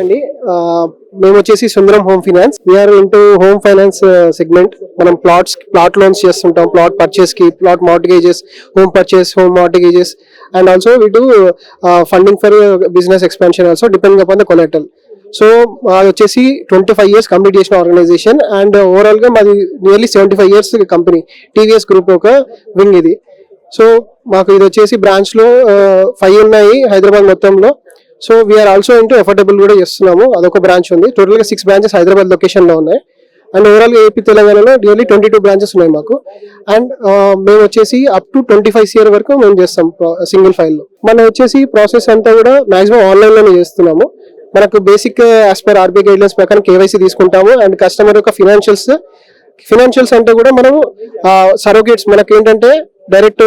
అండి. మేము వచ్చేసి Sundaram home finance. We are into home finance segment. మనం ప్లాట్ లోన్స్ చేస్తుంటాం, ప్లాట్ పర్చేస్ కి, plot mortgages, home purchase, home mortgages, and also we do funding for business expansion also depending upon the collateral. So మాది వచ్చేసి 25 years complete చేసిన organisation and overall గా మాది nearly 75 years company. TVS group ఒక wing ఇది. So మాకు ఇది వచ్చేసి బ్రాంచ్ లో 5 ఉన్నాయి హైదరాబాద్ మొత్తంలో. So we are also into affordable కూడా చేస్తున్నాము, అదొక బ్రాంచ్ ఉంది. టోటల్ గా 6 branches హైదరాబాద్ లొకేషన్ లో ఉన్నాయి. అండ్ ఓవరాల్ గా ఏపీ తెలంగాణలో నియర్లీ 22 branches ఉన్నాయి మాకు. అండ్ మేము వచ్చేసి అప్ టు 25 years వరకు మేము చేస్తాం సింగిల్ ఫైల్ లో. మనం వచ్చేసి ప్రాసెస్ అంతా కూడా మాక్సిమం ఆన్లైన్ లోనే చేస్తున్నాము. మనకు basic as per RBI guidelines ప్రకారం కేవైసీ తీసుకుంటాము. అండ్ కస్టమర్ యొక్క ఫినాన్షియల్స్ అంటే కూడా మనము సరోగేట్స్, మనకి ఏంటంటే డైరెక్ట్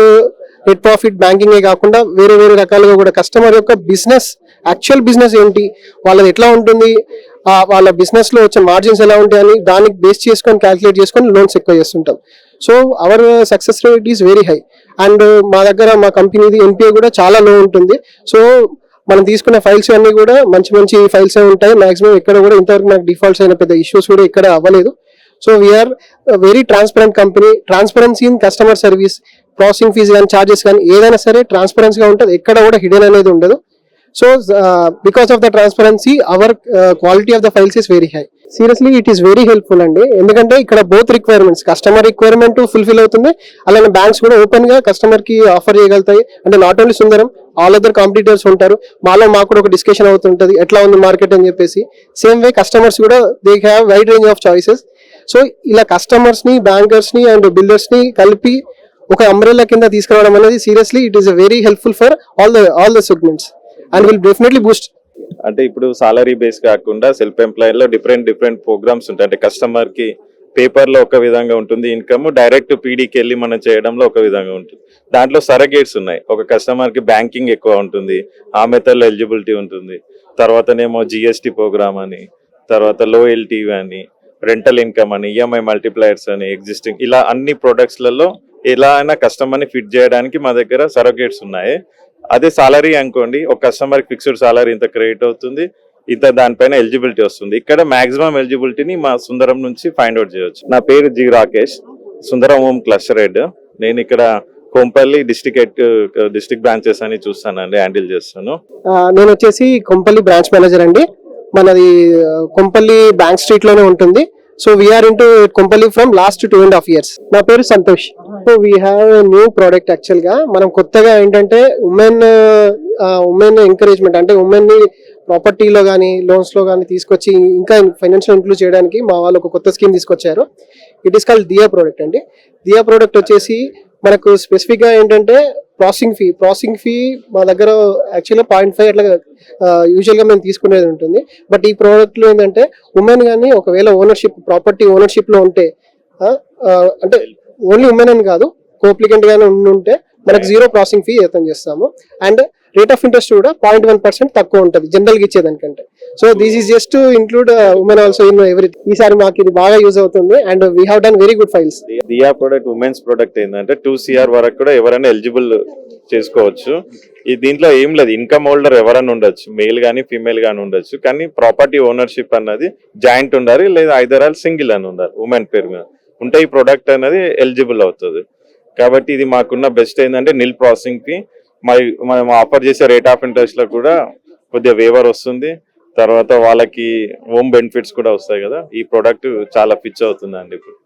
నెట్ ప్రాఫిట్ బ్యాంకింగ్ కాకుండా వేరే వేరే రకాలుగా కూడా కస్టమర్ యొక్క బిజినెస్, యాక్చువల్ బిజినెస్ ఏంటి, వాళ్ళది ఎట్లా ఉంటుంది, వాళ్ళ బిజినెస్ లో వచ్చే మార్జిన్స్ ఎలా ఉంటాయి అని దానికి బేస్ చేసుకొని క్యాల్కులేట్ చేసుకొని లోన్స్ ఎక్కువ చేస్తుంటాం. So our success rate is very high. And మా దగ్గర మా కంపెనీది ఎన్పిఏ కూడా చాలా లో ఉంటుంది. సో మనం తీసుకున్న ఫైల్స్ అన్ని కూడా మంచి ఫైల్స్ ఉంటాయి. మాక్సిమం ఇక్కడ కూడా ఇంతవరకు మనకు డిఫాల్ట్స్ అయిన పెద్ద ఇష్యూస్ కూడా ఇక్కడ అవ్వలేదు. So we are very transparent company. Transparency in customer service, processing fees కానీ చార్జెస్ కానీ ఏదైనా సరే ట్రాన్స్పరెన్సీగా ఉంటుంది, ఎక్కడ కూడా హిడెన్ అనేది ఉండదు. So because of the transparency our quality of the files is very high. Seriously it is very helpful అండి. ఎందుకంటే ఇక్కడ both requirements, customer requirement fulfil అవుతుంది, అలానే బ్యాంక్స్ కూడా ఓపెన్ గా కస్టమర్ కి ఆఫర్ చేయగలుగుతాయి. అంటే not only Sundaram, all other competitors ఉంటారు, మాకు కూడా ఒక డిస్కషన్ అవుతుంటది ఎట్లా ఉంది మార్కెట్ అని చెప్పేసి. సేమ్ వే కస్టమర్స్ కూడా they have wide range of choices. So ఇలా కస్టమర్స్ ని, బ్యాంకర్స్ ని అండ్ బిల్డర్స్ ని కలిపి ఒక అంబ్రెల్లా కింద తీసుకురావడం అనేది seriously it is very helpful for all the segments and will definitely Boost. అంటే ఇప్పుడు సాలరీ బేస్ కాకుండా సెల్ఫ్ ఎంప్లాయ్ లో డిఫరెంట్ ప్రోగ్రామ్స్ ఉంటాయి. అంటే కస్టమర్ కి పేపర్ లో ఒక విధంగా ఉంటుంది ఇన్కమ్, డైరెక్ట్ పీడీకి వెళ్ళి మనం చేయడంలో ఒక విధంగా ఉంటుంది. దాంట్లో సరగేట్స్ ఉన్నాయి. ఒక కస్టమర్ కి బ్యాంకింగ్ ఎక్కువ ఉంటుంది, ఆ మెథడ్ లో ఎలిజిబిలిటీ ఉంటుంది. తర్వాతనేమో జిఎస్టీ ప్రోగ్రామ్ అని, తర్వాత లో ఎల్టీవీ అని, రెంటల్ ఇన్కమ్ అని, ఈఎంఐ మల్టిప్లైయర్స్ అని, ఎగ్జిస్టింగ్, ఇలా అన్ని ప్రొడక్ట్స్ లలో ఎలా అయినా కస్టమర్ ని ఫిట్ చేయడానికి మా దగ్గర సరగేట్స్ ఉన్నాయి. అదే సాలరీ అనుకోండి, ఒక కస్టమర్ ఫిక్స్డ్ సాలరీ ఇంత క్రెడిట్ అవుతుంది, ఇంత దానిపైన ఎలిజిబిలిటీ వస్తుంది. ఇక్కడ మాక్సిమం ఎలిజిబిలిటీని మా సుందరం నుంచి ఫైండ్ అవుట్ చేయొచ్చు. నా పేరు జి రాకేష్, సుందరం హోమ్ క్లస్టర్ హెడ్. నేను ఇక్కడ కొంపల్లి డిస్ట్రిక్ట్ బ్రాంచెస్ అని చూస్తానండి, హ్యాండిల్ చేస్తాను. నేను వచ్చేసి కొంపల్లి బ్రాంచ్ మేనేజర్ అండి. మనది కొంపల్లి బ్యాంక్ స్ట్రీట్ లోనే ఉంటుంది. So we are into Kompally from last 2.5 years. నా పేరు Santosh. So we have new product. Actual గా మనం కొత్తగా ఏంటంటే ఉమెన్ ఎంకరేజ్మెంట్, అంటే ఉమెన్ ని ప్రాపర్టీలో కానీ లోన్స్ లో కానీ తీసుకొచ్చి ఇంకా ఫైనాన్షియల్ ఇంక్లూడ్ చేయడానికి మా వాళ్ళు ఒక కొత్త స్కీమ్ తీసుకొచ్చారు. It is called Diya product అండి. దియా ప్రోడక్ట్ వచ్చేసి మనకు స్పెసిఫిక్ గా ఏంటంటే ప్రాసెసింగ్ ఫీ మా దగ్గర యాక్చువల్గా 0.5 అట్లా యూజువల్ గా మేము తీసుకునేది ఉంటుంది. బట్ ఈ ప్రోడక్ట్ లో ఏంటంటే ఉమెన్ కానీ ఒకవేళ ప్రాపర్టీ ఓనర్షిప్ లో ఉంటే, అంటే ఓన్లీ ఉమెన్ అని కాదు, కోప్లికెంట్ గానే ఉంటే మనకు 0 ప్రాసెసింగ్ ఫీ ఏతం చేస్తాము. అండ్ రేట్ ఆఫ్ ఇంట్రెస్ట్ కూడా 0.1% తక్కువ ఉంటుంది జనరల్ గా ఇచ్చేదానికంటే. So this is just to include women also in everything. ఈసారి మాకు ఇది బాగా యూజ్ అవుతుంది and we have done very good files. Diya product women's product ఏంటంటే 2 CR వరకు కూడా ఎవరైనా ఎలిజిబుల్ చేసుకోవచ్చు. ఈ దీంట్లో ఏం లేదు, ఇన్కమ్ హోల్డర్ ఎవరైనా ఉండొచ్చు, మేల్ గానీ ఫీమేల్ గానీ ఉండొచ్చు, కానీ ప్రాపర్టీ ఓనర్షిప్ అన్నది జాయింట్ ఉండాలి, లేదా ఐదర్ ఆల్ సింగిల్ అని ఉండాలి. ఉమెన్ పేరు మీద ఉంటే ఈ ప్రోడక్ట్ అనేది ఎలిజిబుల్ అవుతుంది. కాబట్టి ఇది మాకున్న బెస్ట్ ఏంటంటే నిల్ ప్రాసెసింగ్ కి మనం ఆఫర్ చేసే రేట్ ఆఫ్ ఇంట్రెస్ట్ లో కూడా కొద్దిగా వేవర్ వస్తుంది. తర్వాత వాళ్ళకి హోమ్ బెనిఫిట్స్ కూడా వస్తాయి కదా. ఈ ప్రోడక్ట్ చాలా పిచ్ అవుతుందండి ఇప్పుడు.